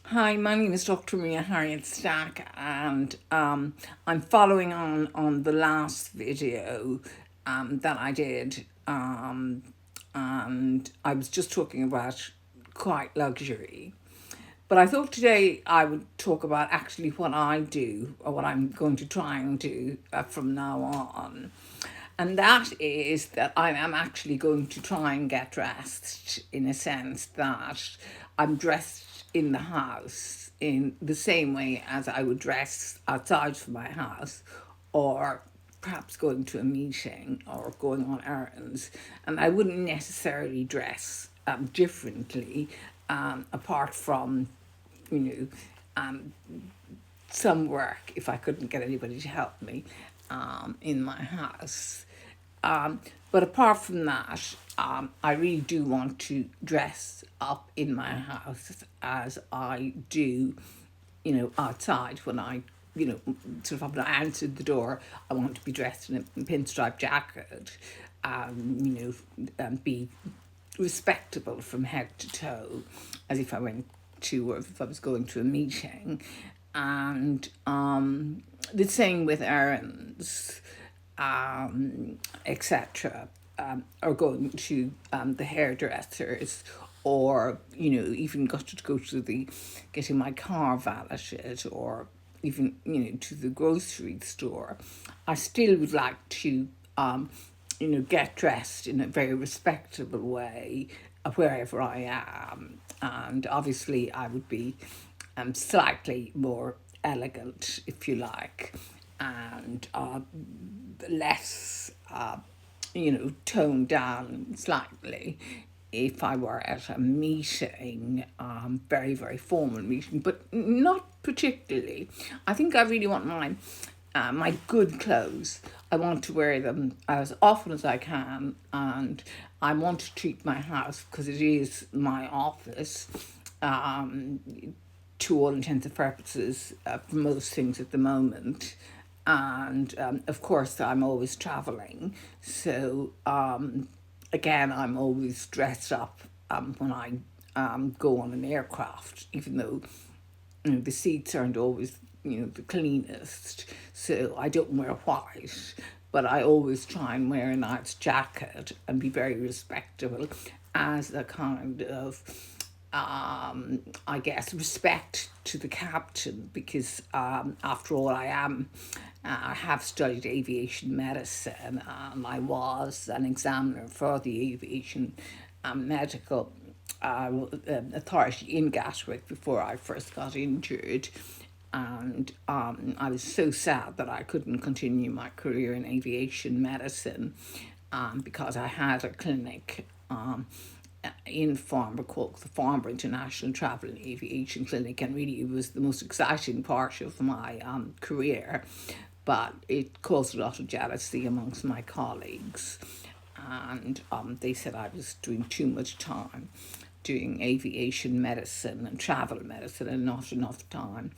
Hi, my name is Dr. Maria Harriet Stack, and I'm following on the last video that I did, and I was just talking about quiet luxury. But I thought today I would talk about actually what I do, or what I'm going to try and do from now on. And that is that I am actually going to try and get dressed in a sense that I'm dressed in the house in the same way as I would dress outside from my house, or perhaps going to a meeting or going on errands. And I wouldn't necessarily dress differently, apart from, you know, some work if I couldn't get anybody to help me in my house. But apart from that, I really do want to dress up in my house as I do, outside when sort of when I answered the door, I want to be dressed in a pinstripe jacket, be respectable from head to toe, as if I went to, or if I was going to a meeting. And the same with errands, etc., or going to the hairdressers, or even got to go to the getting my car valeted, or even to the grocery store. I still would like to get dressed in a very respectable way wherever I am. And obviously, I would be slightly more elegant, if you like, and less, toned down slightly if I were at a meeting, very, very formal meeting, but not particularly. I think I really want my good clothes. I want to wear them as often as I can, and I want to treat my house, because it is my office, um, to all intents and purposes, for most things at the moment. And of course, I'm always traveling. So, again, I'm always dressed up when I go on an aircraft, even though the seats aren't always the cleanest. So I don't wear white, but I always try and wear a nice jacket and be very respectable as a kind of I guess, respect to the captain, because after all, I have studied aviation medicine, and I was an examiner for the aviation medical authority in Gatwick before I first got injured. And I was so sad that I couldn't continue my career in aviation medicine, because I had a clinic in Farnborough called the Farnborough International Travel and Aviation Clinic, and really it was the most exciting part of my career, but it caused a lot of jealousy amongst my colleagues, and they said I was doing too much time doing aviation medicine and travel medicine and not enough time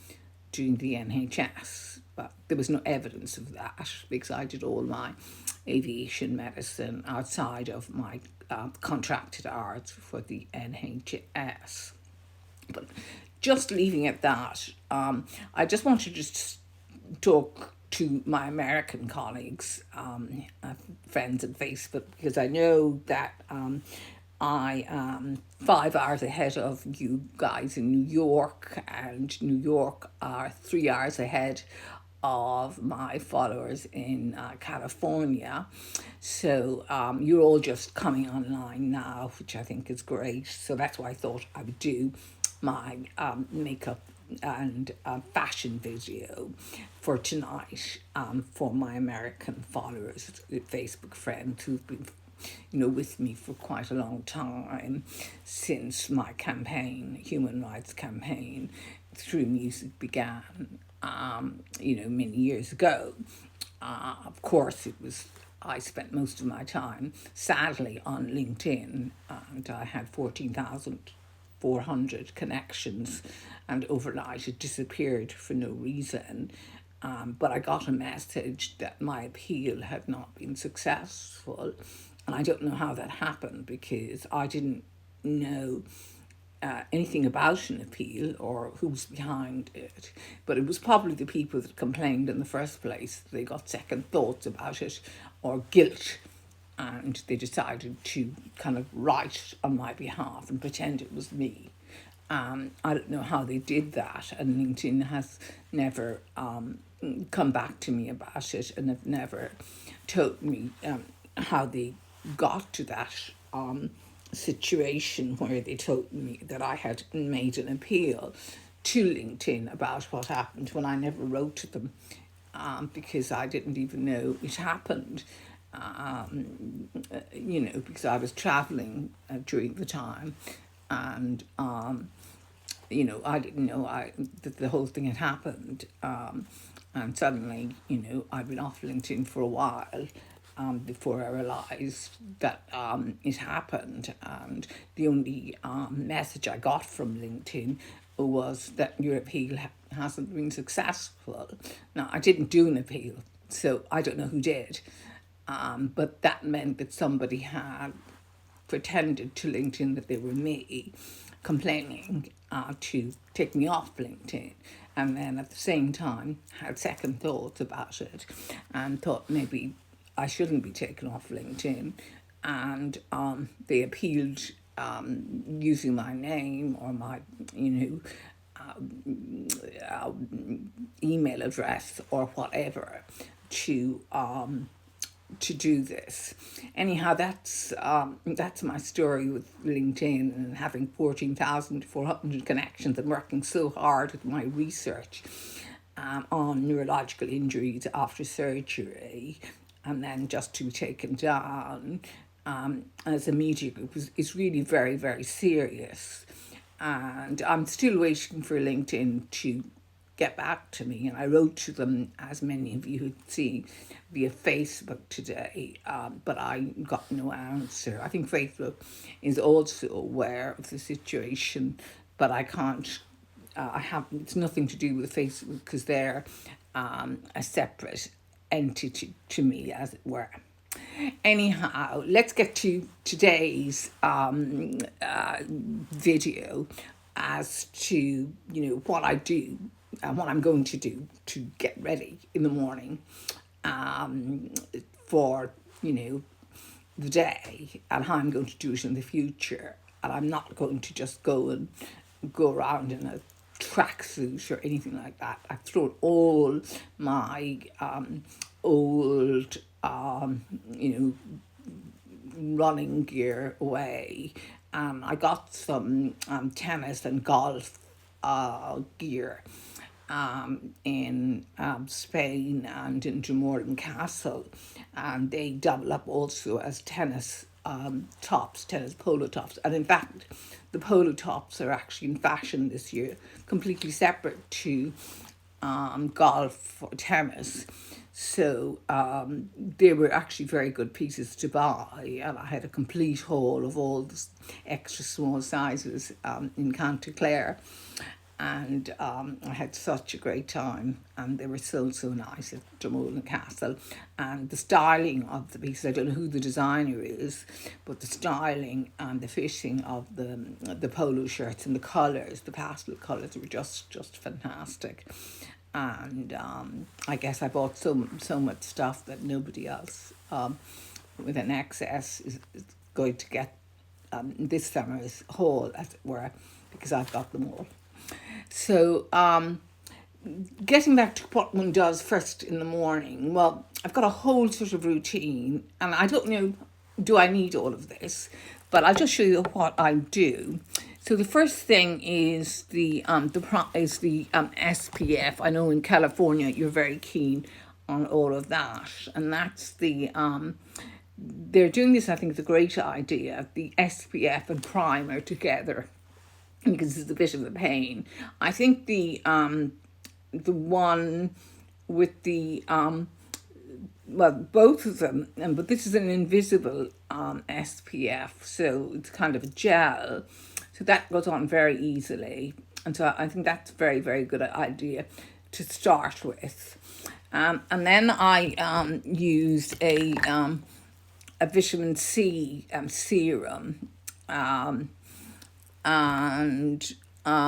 doing the NHS. But there was no evidence of that, because I did all my aviation medicine outside of my contracted hours for the NHS. But just leaving it that, I just want to just talk to my American colleagues, friends on Facebook, because I know that I am 5 hours ahead of you guys in New York, and New York are 3 hours ahead of my followers in California. So you're all just coming online now, which I think is great. So that's why I thought I would do my makeup and fashion video for tonight, for my American followers, Facebook friends who've been with me for quite a long time, since my campaign, human rights campaign through music began, many years ago. Of course, I spent most of my time, sadly, on LinkedIn, and I had 14,400 connections, and overnight it disappeared for no reason. But I got a message that my appeal had not been successful, and I don't know how that happened, because I didn't know anything about an appeal or who's behind it, but it was probably the people that complained in the first place. They got second thoughts about it or guilt, and they decided to kind of write on my behalf and pretend it was me. I don't know how they did that, and LinkedIn has never come back to me about it, and have never told me how they got to that situation where they told me that I had made an appeal to LinkedIn about what happened when I never wrote to them, because I didn't even know it happened. Because I was traveling during the time, and I didn't know that the whole thing had happened. And suddenly, I'd been off LinkedIn for a while before I realised that it happened. And the only message I got from LinkedIn was that your appeal hasn't been successful. Now, I didn't do an appeal, so I don't know who did. But that meant that somebody had pretended to LinkedIn that they were me, complaining to take me off LinkedIn, and then at the same time had second thoughts about it and thought maybe I shouldn't be taken off LinkedIn, and they appealed using my name or my email address or whatever to do this. Anyhow, that's my story with LinkedIn and having 14,400 connections and working so hard with my research on neurological injuries after surgery, and then just to be taken down as a media group is really very, very serious. And I'm still waiting for LinkedIn to get back to me, and I wrote to them, as many of you had seen, via Facebook today, but I got no answer. I think Facebook is also aware of the situation, but I can't. It's nothing to do with Facebook because they're a separate entity to me, as it were. Anyhow, let's get to today's video as to what I do and what I'm going to do to get ready in the morning for the day, and how I'm going to do it in the future. And I'm not going to just go around in a tracksuit or anything like that. I've thrown all my old running gear away. I got some tennis and golf gear in Spain and in Drummoran Castle, and they double up also as tennis tops, tennis polo tops. And in fact, the polo tops are actually in fashion this year, completely separate to golf or tennis. So they were actually very good pieces to buy, and I had a complete haul of all the extra small sizes in Canterclair, and I had such a great time, and they were so nice at Drummoran Castle. And the styling of the pieces, I don't know who the designer is, but the styling and the fitting of the polo shirts and the colours, the pastel colours, were just fantastic. And I guess I bought so much stuff that nobody else with an excess is going to get this summer's haul, as it were, because I've got them all. So getting back to what one does first in the morning, well, I've got a whole sort of routine, and I don't know, do I need all of this? But I'll just show you what I do. So the first thing is the SPF. I know in California you're very keen on all of that, and that's the they're doing this. I think it's a great idea. The SPF and primer together, because it's a bit of a pain. I think the one with the well, both of them, but this is an invisible SPF, so it's kind of a gel. So that goes on very easily. And so I think that's a very, very good idea to start with. And then I use a vitamin C serum. and